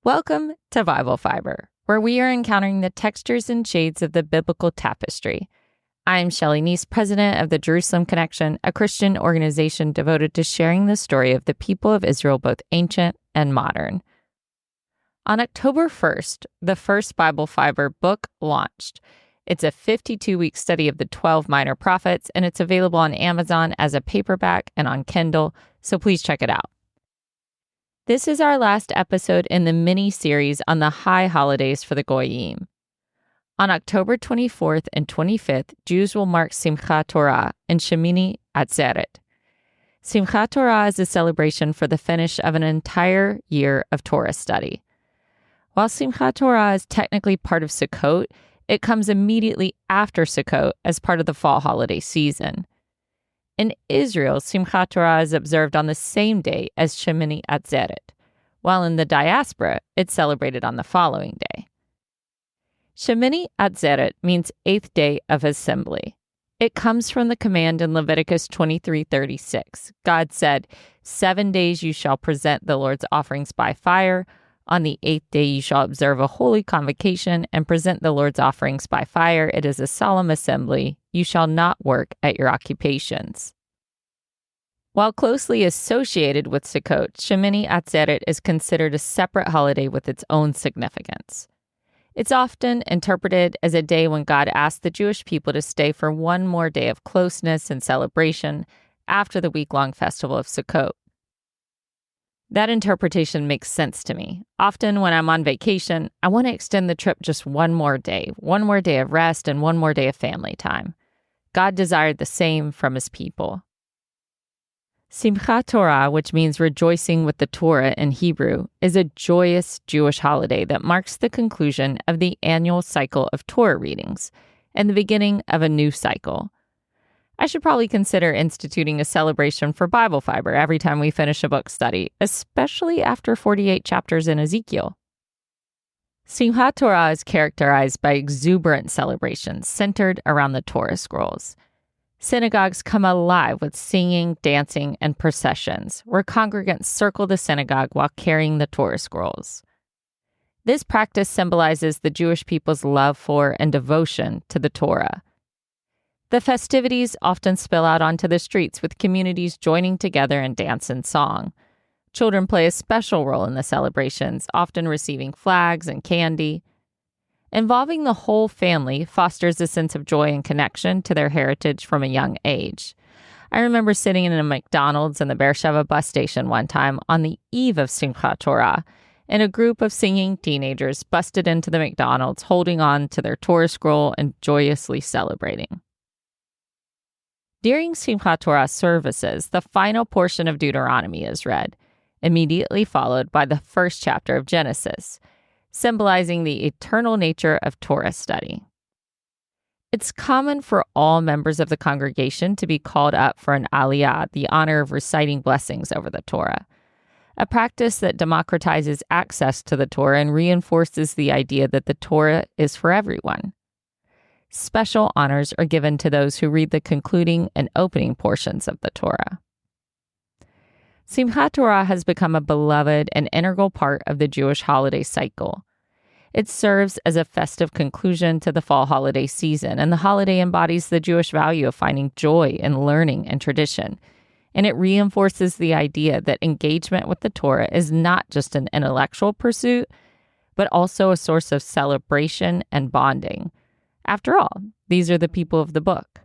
Welcome to Bible Fiber, where we are encountering the textures and shades of the biblical tapestry. I'm Shelley Neese, president of the Jerusalem Connection, a Christian organization devoted to sharing the story of the people of Israel, both ancient and modern. On October 1st, the first Bible Fiber book launched. It's a 52-week study of the 12 minor prophets, and it's available on Amazon as a paperback and on Kindle, so please check it out. This is our last episode in the mini-series on the high holidays for the Goyim. On October 24th and 25th, Jews will mark Simchat Torah and Shemini Atzeret. Simchat Torah is a celebration for the finish of an entire year of Torah study. While Simchat Torah is technically part of Sukkot, it comes immediately after Sukkot as part of the fall holiday season. In Israel, Simchat Torah is observed on the same day as Shemini Atzeret, while in the diaspora, it's celebrated on the following day. Shemini Atzeret means 8th day of assembly. It comes from the command in Leviticus 23:36. God said, 7 days you shall present the Lord's offerings by fire. On the 8th day you shall observe a holy convocation and present the Lord's offerings by fire. It is a solemn assembly. You shall not work at your occupations. While closely associated with Sukkot, Shemini Atzeret is considered a separate holiday with its own significance. It's often interpreted as a day when God asked the Jewish people to stay for one more day of closeness and celebration after the week-long festival of Sukkot. That interpretation makes sense to me. Often when I'm on vacation, I want to extend the trip just one more day of rest and one more day of family time. God desired the same from his people. Simchat Torah, which means rejoicing with the Torah in Hebrew, is a joyous Jewish holiday that marks the conclusion of the annual cycle of Torah readings and the beginning of a new cycle. I should probably consider instituting a celebration for Bible Fiber every time we finish a book study, especially after 48 chapters in Ezekiel. Simchat Torah is characterized by exuberant celebrations centered around the Torah scrolls. Synagogues come alive with singing, dancing, and processions, where congregants circle the synagogue while carrying the Torah scrolls. This practice symbolizes the Jewish people's love for and devotion to the Torah. The festivities often spill out onto the streets, with communities joining together in dance and song. Children play a special role in the celebrations, often receiving flags and candy. Involving the whole family fosters a sense of joy and connection to their heritage from a young age. I remember sitting in a McDonald's in the Beersheba bus station one time on the eve of Simchat Torah, and a group of singing teenagers busted into the McDonald's holding on to their Torah scroll and joyously celebrating. During Simchat Torah services, the final portion of Deuteronomy is read, immediately followed by the first chapter of Genesis, symbolizing the eternal nature of Torah study. It's common for all members of the congregation to be called up for an aliyah, the honor of reciting blessings over the Torah, a practice that democratizes access to the Torah and reinforces the idea that the Torah is for everyone. Special honors are given to those who read the concluding and opening portions of the Torah. Simchat Torah has become a beloved and integral part of the Jewish holiday cycle. It serves as a festive conclusion to the fall holiday season, and the holiday embodies the Jewish value of finding joy in learning and tradition. And it reinforces the idea that engagement with the Torah is not just an intellectual pursuit, but also a source of celebration and bonding. After all, these are the people of the book.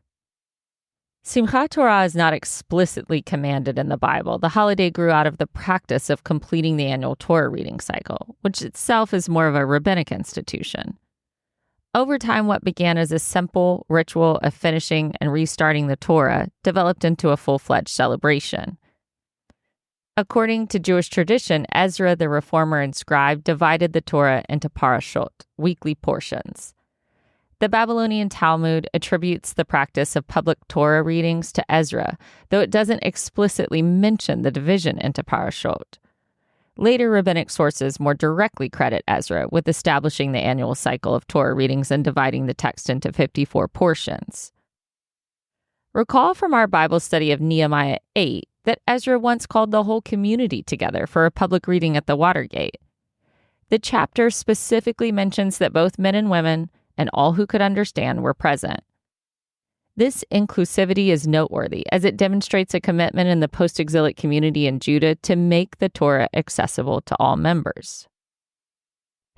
Simchat Torah is not explicitly commanded in the Bible. The holiday grew out of the practice of completing the annual Torah reading cycle, which itself is more of a rabbinic institution. Over time, what began as a simple ritual of finishing and restarting the Torah developed into a full-fledged celebration. According to Jewish tradition, Ezra the reformer and scribe divided the Torah into parashot, weekly portions. The Babylonian Talmud attributes the practice of public Torah readings to Ezra, though it doesn't explicitly mention the division into parashot. Later rabbinic sources more directly credit Ezra with establishing the annual cycle of Torah readings and dividing the text into 54 portions. Recall from our Bible study of Nehemiah 8 that Ezra once called the whole community together for a public reading at the Watergate. The chapter specifically mentions that both men and women, and all who could understand, were present. This inclusivity is noteworthy as it demonstrates a commitment in the post-exilic community in Judah to make the Torah accessible to all members.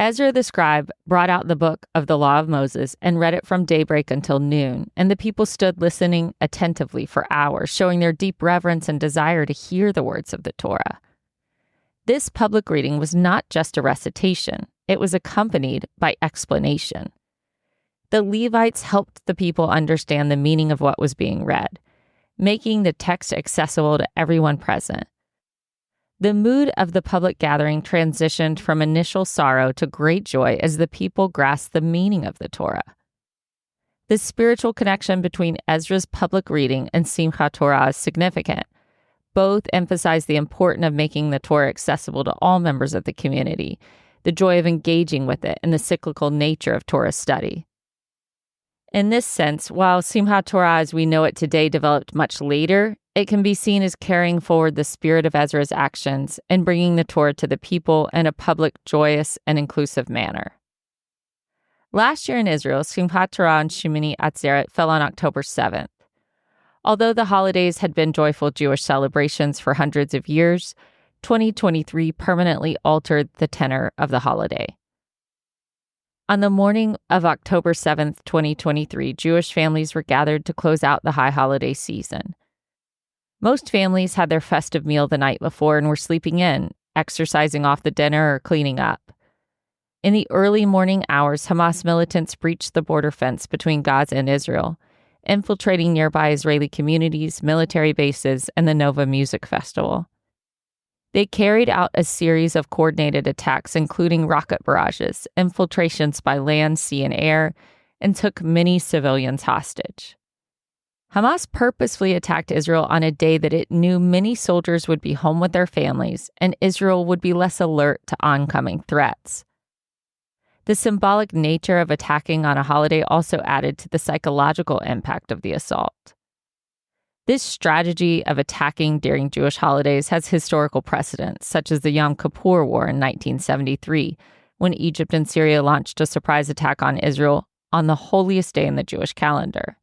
Ezra the scribe brought out the book of the law of Moses and read it from daybreak until noon, and the people stood listening attentively for hours, showing their deep reverence and desire to hear the words of the Torah. This public reading was not just a recitation, it was accompanied by explanation. The Levites helped the people understand the meaning of what was being read, making the text accessible to everyone present. The mood of the public gathering transitioned from initial sorrow to great joy as the people grasped the meaning of the Torah. The spiritual connection between Ezra's public reading and Simchat Torah is significant. Both emphasize the importance of making the Torah accessible to all members of the community, the joy of engaging with it, and the cyclical nature of Torah study. In this sense, while Simchat Torah as we know it today developed much later, it can be seen as carrying forward the spirit of Ezra's actions and bringing the Torah to the people in a public, joyous, and inclusive manner. Last year in Israel, Simchat Torah and Shemini Atzeret fell on October 7th. Although the holidays had been joyful Jewish celebrations for hundreds of years, 2023 permanently altered the tenor of the holiday. On the morning of October 7th, 2023, Jewish families were gathered to close out the high holiday season. Most families had their festive meal the night before and were sleeping in, exercising off the dinner or cleaning up. In the early morning hours, Hamas militants breached the border fence between Gaza and Israel, infiltrating nearby Israeli communities, military bases, and the Nova Music Festival. They carried out a series of coordinated attacks, including rocket barrages, infiltrations by land, sea, and air, and took many civilians hostage. Hamas purposefully attacked Israel on a day that it knew many soldiers would be home with their families, and Israel would be less alert to oncoming threats. The symbolic nature of attacking on a holiday also added to the psychological impact of the assault. This strategy of attacking during Jewish holidays has historical precedents, such as the Yom Kippur War in 1973, when Egypt and Syria launched a surprise attack on Israel on the holiest day in the Jewish calendar.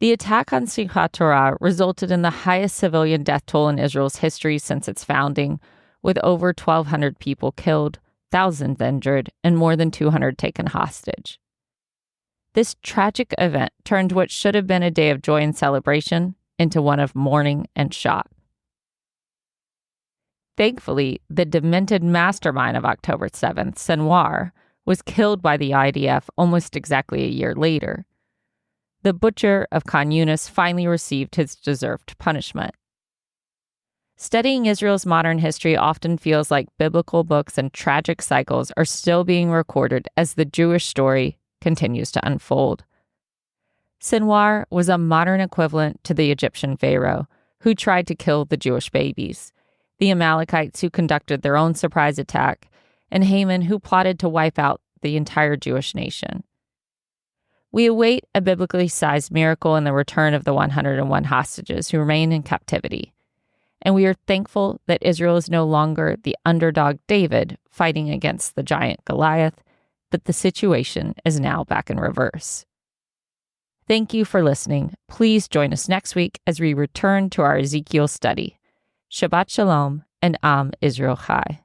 The attack on Simchat Torah resulted in the highest civilian death toll in Israel's history since its founding, with over 1,200 people killed, thousands injured, and more than 200 taken hostage. This tragic event turned what should have been a day of joy and celebration into one of mourning and shock. Thankfully, the demented mastermind of October 7th, Sinwar, was killed by the IDF almost exactly a year later. The butcher of Khan Yunis finally received his deserved punishment. Studying Israel's modern history often feels like biblical books and tragic cycles are still being recorded as the Jewish story continues to unfold. Sinwar was a modern equivalent to the Egyptian pharaoh who tried to kill the Jewish babies, the Amalekites who conducted their own surprise attack, and Haman who plotted to wipe out the entire Jewish nation. We await a biblically sized miracle in the return of the 101 hostages who remain in captivity. And we are thankful that Israel is no longer the underdog David fighting against the giant Goliath, but the situation is now back in reverse. Thank you for listening. Please join us next week as we return to our Ezekiel study. Shabbat Shalom and Am Israel Chai.